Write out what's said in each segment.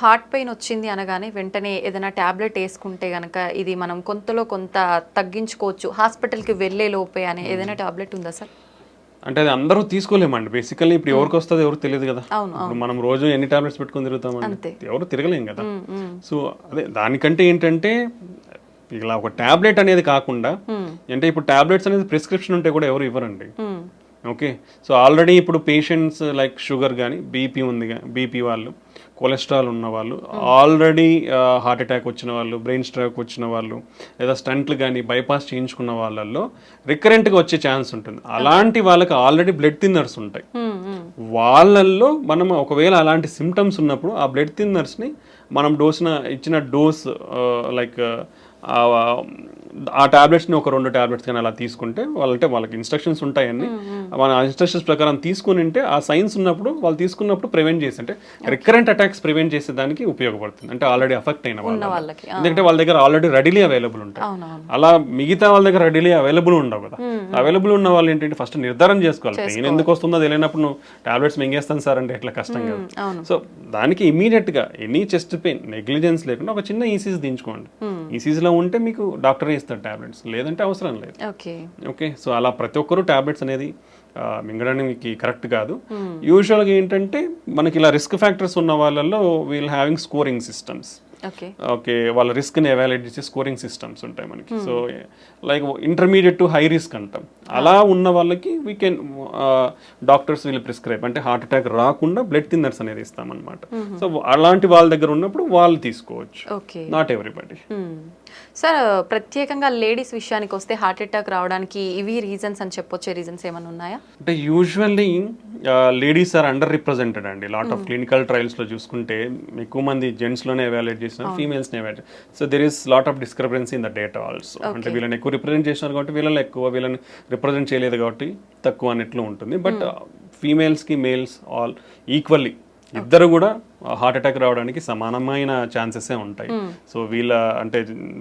Heart pain వచ్చింది అనగానే వెంటనే ఏదైనా టాబ్లెట్ వేసుకుంటే గనక ఇది మనం కొంతలో కొంత తగ్గించుకోవచ్చు హాస్పిటల్కి వెళ్ళే లోపే అనే ఏదైనా టాబ్లెట్ ఉందా సార్? అంటే అది అందరూ తీసుకోలేమండి. బేసికల్లీ ఇప్పుడు ఎవరికి వస్తుంది ఎవరికి తెలియదు కదా. అవును ఇప్పుడు మనం రోజు ఎన్ని టాబ్లెట్స్ పెట్టుకొని తిరుగుతామండి, అంతే. ఎవరు తిరగలేం కదా. సో అదే దానికంటే ఏంటంటే ఇలా ఒక టాబ్లెట్ అనేది కాకుండా అంటే ఇప్పుడు టాబ్లెట్స్ అనేది ప్రిస్క్రిప్షన్ ఉంటే కూడా ఎవరు ఇవ్వరండి. ఓకే, సో ఆల్రెడీ ఇప్పుడు పేషెంట్స్ లైక్ షుగర్ కానీ బీపీ ఉంది, బీపీ వాళ్ళు, కొలెస్ట్రాల్ ఉన్న వాళ్ళు, ఆల్రెడీ హార్ట్ అటాక్ వచ్చిన వాళ్ళు, బ్రెయిన్ స్ట్రోక్ వచ్చిన వాళ్ళు, లేదా స్టంట్లు కానీ బైపాస్ చేయించుకున్న వాళ్ళల్లో రికరెంట్గా వచ్చే ఛాన్స్ ఉంటుంది. అలాంటి వాళ్ళకి ఆల్రెడీ బ్లడ్ థిన్నర్స్ ఉంటాయి. వాళ్ళల్లో మనం ఒకవేళ అలాంటి సిమ్టమ్స్ ఉన్నప్పుడు ఆ బ్లడ్ థిన్నర్స్ని మనం ఇచ్చిన డోస్ లైక్ ఆ టాబ్లెట్స్ని ఒక 2 టాబ్లెట్స్ కానీ అలా తీసుకుంటే వాళ్ళకి ఇన్స్ట్రక్షన్స్ ఉంటాయని మన ఇన్స్ట్రక్షన్స్ ప్రకారం తీసుకుని ఉంటే ఆ సైన్స్ ఉన్నప్పుడు వాళ్ళు తీసుకున్నప్పుడు ప్రివెంట్ చేసి అంటే రికరెంట్ అటాక్స్ ప్రివెంట్ చేసేదానికి ఉపయోగపడుతుంది. అంటే ఆల్రెడీ అఫెక్ట్ అయిన వాళ్ళకి, ఎందుకంటే వాళ్ళ దగ్గర ఆల్రెడీ రెడీలీ అవైలబుల్ ఉంటాయి. అలా మిగతా వాళ్ళ దగ్గర రెడీలీ అవైలబుల్ ఉండవు కదా. అవైలబుల్ ఉన్న వాళ్ళు ఏంటంటే ఫస్ట్ నిర్ధారణ చేసుకోవాలి. పెయిన్ ఎందుకు వస్తుందో తెలియనప్పుడు నువ్వు టాబ్లెట్స్ మింగేస్తాను సార్ అంటే ఎట్లా కష్టం కదా. సో దానికి ఇమీడియట్గా ఎనీ చెస్ట్ పెయిన్ నెగ్లిజెన్స్ లేకుండా ఒక చిన్న ఈసీజీ దించుకోండి. ఈసీజీలో ఉంటే మీకు డాక్టరే ఇస్తారు టాబ్లెట్స్, లేదంటే అవసరం లేదు. ఓకే, సో అలా ప్రతి ఒక్కరూ టాబ్లెట్స్ అనేది మింగడానికి కరెక్ట్ కాదు. యూజువల్గా ఏంటంటే మనకి ఇలా రిస్క్ ఫ్యాక్టర్స్ ఉన్న వాళ్ళల్లో we'll having scoring systems. Okay, వాళ్ళ రిస్క్ని ఎవాల్యుయేట్ చేసే స్కోరింగ్ సిస్టమ్స్ ఉంటాయి మనకి. So like intermediate to high risk అంటాం. అలా ఉన్న వాళ్ళకి వీ కెన్ డాక్టర్స్ వీళ్ళు ప్రిస్క్రైబ్ అంటే హార్ట్ అటాక్ రాకుండా బ్లడ్ థిన్నర్స్ అనేది ఇస్తామన్నమాట. సో అలాంటి వాళ్ళ దగ్గర ఉన్నప్పుడు వాళ్ళు తీసుకోవచ్చు, నాట్ ఎవ్రీబడి. సార్, ప్రత్యేకంగా లేడీస్ విషయానికి వస్తే హార్ట్ అటాక్ రావడానికి ఇవి రీజన్స్ అని చెప్పొచ్చే రీజన్స్ ఏమైనా ఉన్నాయా? అంటే usually ladies are underrepresented అండి. లాట్ ఆఫ్ క్లినికల్ ట్రయల్స్లో చూసుకుంటే ఎక్కువ మంది జెంట్స్లోనే ఎవాల్యుయేట్ చేస్తున్నారు, ఫీమేల్స్ని evaluate. So there is lot of discrepancy in the data also. అంటే వీళ్ళని ఎక్కువ రిప్రజెంట్ చేస్తున్నారు కాబట్టి వీళ్ళని ఎక్కువ, వీళ్ళని రిప్రజెంట్ చేయలేదు కాబట్టి తక్కువ అన్నట్లు ఉంటుంది. బట్ ఫీమేల్స్కి మేల్స్ ఆల్ ఈక్వల్లీ ఇద్దరు కూడా హార్ట్ అటాక్ రావడానికి సమానమైన ఛాన్సెస్ ఉంటాయి. సో వీళ్ళ అంటే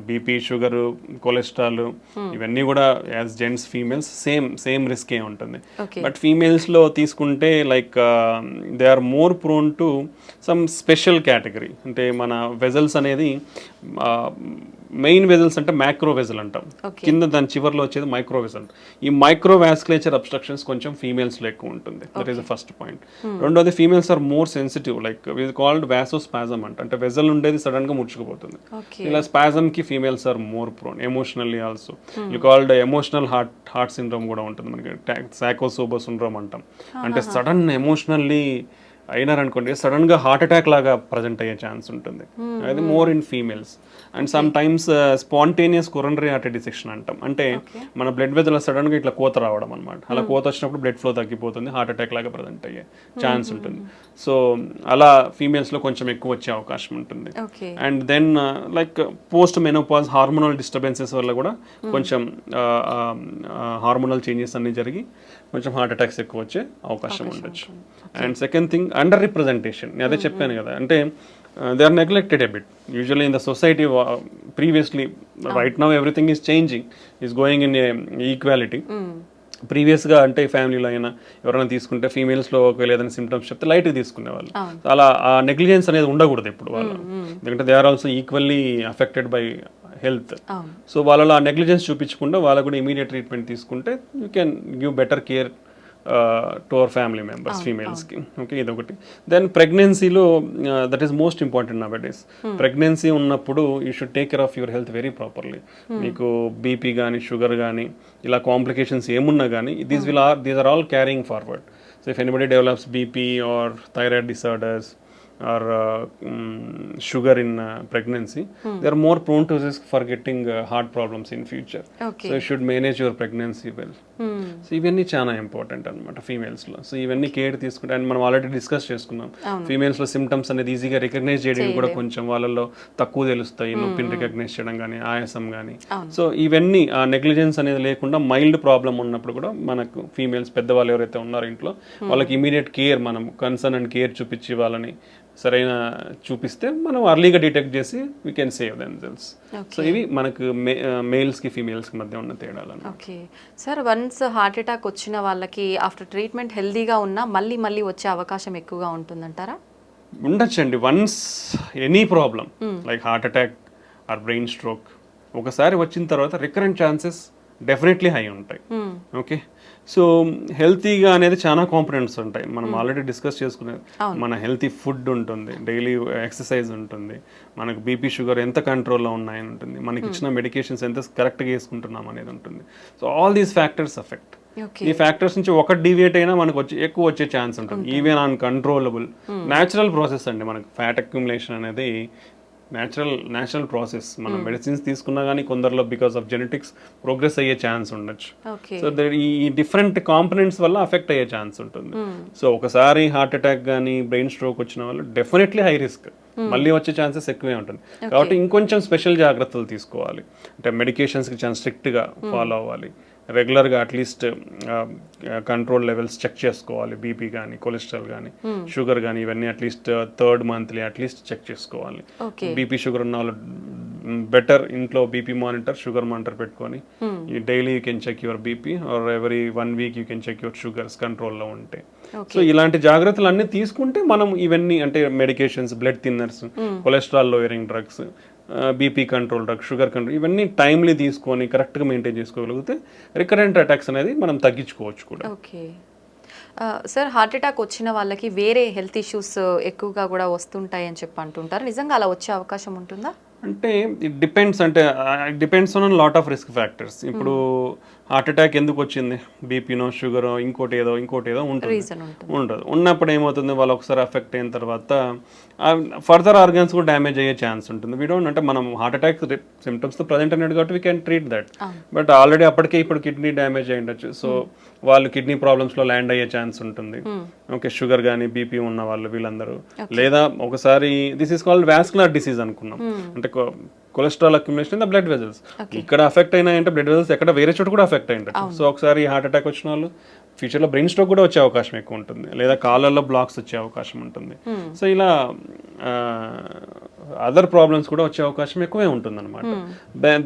బీపీ, షుగర్, కొలెస్ట్రాల్ ఇవన్నీ కూడా యాజ్ జెంట్స్ ఫీమేల్స్ సేమ్ రిస్కే ఉంటుంది. బట్ ఫీమేల్స్లో తీసుకుంటే like they are more prone to some special category. అంటే మన వెజల్స్ అనేది మెయిన్ వెజల్స్ అంటే మైక్రో వెజల్ అంటాం, కింద దాని చివర్లో వచ్చేది మైక్రో వెజల్. ఈ మైక్రో వాస్కులేచర్ అబ్స్ట్రక్షన్స్ కొంచెం ఫీమేల్స్లో ఎక్కువ ఉంటుంది. That is the first point. రెండోది females are more sensitive, like it called vasospasm అంటే వెజల్ ఉండేది సడన్ గా ముడుచుకుపోతుంది. ఇలా స్పాజమ్ కి females are more prone. Emotionally also you called emotional heart syndrome కూడా ఉంటుంది మనకి, సాకోసోబో సిండ్రోమ్ అంటాం. అంటే సడన్ ఎమోషనల్లీ అయినారనుకోండి సడన్ గా హార్ట్ అటాక్ లాగా ప్రజెంట్ అయ్యే ఛాన్స్ ఉంటుంది. అది more in females. And sometimes spontaneous coronary artery dissection అంటాం. అంటే మన బ్లడ్ వెజల్ సడన్ గా ఇట్లా కోత రావడం అనమాట. అలా కోత వచ్చినప్పుడు బ్లడ్ ఫ్లో తగ్గిపోతుంది, హార్ట్ అటాక్ లాగా ప్రజెంట్ అయ్యే ఛాన్స్ ఉంటుంది. సో అలా ఫీమేల్స్ లో కొంచెం ఎక్కువ వచ్చే అవకాశం ఉంటుంది. And then like post menopause hormonal disturbances వల్ల కూడా కొంచెం హార్మోనల్ చేంజెస్ అన్ని జరిగి కొంచెం హార్ట్ అటాక్స్ ఎక్కువ వచ్చే అవకాశం ఉండొచ్చు. And second thing under representation. నేను అదే చెప్పాను కదా, అంటే they are neglected a bit usually in the society. Previously, right now everything is changing, is going in equality. ప్రీవియస్గా అంటే ఫ్యామిలీలో అయినా ఎవరైనా తీసుకుంటే ఫీమేల్స్లో ఒకవేళ ఏదైనా సిమ్టమ్స్ చెప్తే లైట్గా తీసుకునేవాళ్ళు. అలా ఆ నెగ్లిజెన్స్ అనేది ఉండకూడదు ఇప్పుడు వాళ్ళు, ఎందుకంటే they are also equally affected by health. So వాళ్ళలో ఆ నెగ్లిజెన్స్ చూపించకుండా వాళ్ళకు కూడా ఇమీడియట్ ట్రీట్మెంట్ తీసుకుంటే you can give better care to our family members ఫీమేల్స్కి. ఓకే, ఇదొకటి. దెన్ ప్రెగ్నెన్సీలో that is most important now days. Pregnancy ఉన్నప్పుడు you should take care of your health very properly. మీకు బీపీ కానీ షుగర్ కానీ ఇలా complications ఏమున్నా కానీ these are all carrying forward. So if anybody develops BP or thyroid disorders or sugar in pregnancy, they are more prone to risk for getting heart problems in future. So you should manage your pregnancy well. So ఇవన్నీ చాలా important అనమాట ఫీమేల్స్లో. So ఇవన్నీ care తీసుకుంటే, and మనం already discuss చేసుకున్నాం ఫీమేల్స్లో symptoms అనేది ఈజీగా recognise చేయడం కూడా కొంచెం వాళ్ళలో తక్కువ తెలుస్తాయి, నొప్పిని రికగ్నైజ్ చేయడం కానీ ఆయాసం కానీ. సో ఇవన్నీ ఆ నెగ్లిజెన్స్ అనేది లేకుండా మైల్డ్ ప్రాబ్లం ఉన్నప్పుడు కూడా మనకు ఫీమేల్స్ పెద్దవాళ్ళు ఎవరైతే ఉన్నారో ఇంట్లో వాళ్ళకి ఇమీడియట్ కేర్, మనం కన్సర్న్ అండ్ కేర్ చూపించి వాళ్ళని సరైన చూపిస్తే మనం అర్లీగా డిటెక్ట్ చేసి we can save themselves. So ఇవి మనకు మేల్స్కి ఫీమేల్స్కి మధ్య ఉన్న తేడాలు. Okay sir, once heart attack వచ్చిన వాళ్ళకి ఆఫ్టర్ ట్రీట్మెంట్ హెల్దీగా ఉన్నా మళ్ళీ వచ్చే అవకాశం ఎక్కువగా ఉంటుందంటారా? ఉండొచ్చండి. Once any problem like heart attack or brain stroke ఒకసారి వచ్చిన తర్వాత రికరెంట్ ఛాన్సెస్ డెఫినెట్లీ హై ఉంటాయి. ఓకే, సో హెల్తీగా అనేది చాలా కాంపోనెంట్స్ ఉంటాయి. మనం ఆల్రెడీ డిస్కస్ చేసుకునేది మన హెల్తీ ఫుడ్ ఉంటుంది, డైలీ ఎక్సర్సైజ్ ఉంటుంది, మనకు బీపీ షుగర్ ఎంత కంట్రోల్లో ఉన్నాయని ఉంటుంది, మనకి ఇచ్చిన మెడికేషన్స్ ఎంత కరెక్ట్గా వేసుకుంటున్నాం అనేది ఉంటుంది. So all these factors affect. ఈ ఫ్యాక్టర్స్ నుంచి ఒకటి డివియేట్ అయినా మనకు ఎక్కువ వచ్చే ఛాన్స్ ఉంటుంది. ఈవెన్ అన్కంట్రోలబుల్ న్యాచురల్ ప్రాసెస్ అండి. మనకు ఫ్యాట్ అక్యుములేషన్ అనేది న్యాచురల్ ప్రాసెస్. మనం మెడిసిన్స్ తీసుకున్నా కానీ కొందరిలో బికాస్ ఆఫ్ జెనెటిక్స్ ప్రోగ్రెస్ అయ్యే ఛాన్స్ ఉండొచ్చు. సో ఈ డిఫరెంట్ కాంపనెంట్స్ వల్ల అఫెక్ట్ అయ్యే ఛాన్స్ ఉంటుంది. సో ఒకసారి హార్ట్ అటాక్ కానీ బ్రెయిన్ స్ట్రోక్ వచ్చిన వాళ్ళు డెఫినెట్లీ హై రిస్క్, మళ్ళీ వచ్చే ఛాన్సెస్ ఎక్కువే ఉంటుంది. కాబట్టి ఇంకొంచెం స్పెషల్ జాగ్రత్తలు తీసుకోవాలి. అంటే మెడికేషన్స్కి చాలా స్ట్రిక్ట్గా ఫాలో అవ్వాలి. రెగ్యులర్గా అట్లీస్ట్ కంట్రోల్ లెవెల్స్ చెక్ చేసుకోవాలి. బీపీ కానీ కొలెస్ట్రాల్ కానీ షుగర్ కానీ ఇవన్నీ at least 3rd monthly at least check చేసుకోవాలి. బీపీ షుగర్ ఉన్న వాళ్ళు బెటర్ ఇంట్లో బీపీ మానిటర్, షుగర్ మానిటర్ పెట్టుకొని daily you can check your BP or every 1 week you can check your sugars కంట్రోల్లో ఉంటే. సో ఇలాంటి జాగ్రత్తలు అన్నీ తీసుకుంటే మనం ఇవన్నీ అంటే medications, blood thinners, cholesterol lowering drugs, BP control drug, sugar control ఇవన్నీ టైమ్లీ తీసుకొని కరెక్ట్గా మెయింటైన్ చేసుకోగలిగితే రికరెంట్ అటాక్స్ అనేది మనం తగ్గించుకోవచ్చు కూడా. ఓకే సార్, హార్ట్ అటాక్ వచ్చిన వాళ్ళకి వేరే హెల్త్ ఇష్యూస్ ఎక్కువగా కూడా వస్తుంటాయి అని చెప్పి అంటుంటారు. నిజంగా అలా వచ్చే అవకాశం ఉంటుందా? అంటే ఇట్ డిపెండ్స్. అంటే it depends on lot of risk factors. ఇప్పుడు హార్ట్ అటాక్ ఎందుకు వచ్చింది, బీపీనో షుగరో ఇంకోటి ఏదో ఉంటుంది, ఉండదు. ఉన్నప్పుడు ఏమవుతుంది, వాళ్ళు ఒకసారి అఫెక్ట్ అయిన తర్వాత ఫర్దర్ ఆర్గన్స్ కూడా డ్యామేజ్ అయ్యే ఛాన్స్ ఉంటుంది. వీ డోంట్ అంటే మనం హార్ట్ అటాక్ సిమ్టమ్స్తో ప్రజెంట్ అనేది కాబట్టి we can treat that. But already అప్పటికే ఇప్పుడు కిడ్నీ డ్యామేజ్ అయి ఉండొచ్చు. సో వాళ్ళు కిడ్నీ ప్రాబ్లమ్స్లో ల్యాండ్ అయ్యే ఛాన్స్ ఉంటుంది. ఓకే, షుగర్ కానీ బీపీ ఉన్న వాళ్ళు వీళ్ళందరూ. లేదా ఒకసారి this is called vascular disease అనుకున్నాం. అంటే cholesterol accumulation in the blood vessels. ఇక్కడ అఫెక్ట్ అయినాయంటే బ్లడ్ వెజల్స్ ఎక్కడ వేరే చోట కూడా అఫెక్ట్ అయి ఉంటుంది. సో ఒకసారి హార్ట్ అటాక్ వచ్చిన వాళ్ళు ఫ్యూచర్లో బ్రెయిన్ స్ట్రోక్ కూడా వచ్చే అవకాశం ఎక్కువ ఉంటుంది, లేదా కాళ్ళల్లో బ్లాక్స్ వచ్చే అవకాశం ఉంటుంది. సో ఇలా అదర్ ప్రాబ్లమ్స్ కూడా వచ్చే అవకాశం ఎక్కువే ఉంటుంది అనమాట.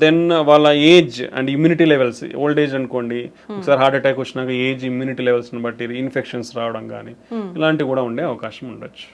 దెన్ వాళ్ళ age and immunity levels, old age అనుకోండి, ఒకసారి హార్ట్ అటాక్ వచ్చినాక ఏజ్, ఇమ్యూనిటీ లెవెల్స్ని బట్టి ఇన్ఫెక్షన్స్ రావడం కానీ ఇలాంటివి కూడా ఉండే అవకాశం ఉండొచ్చు.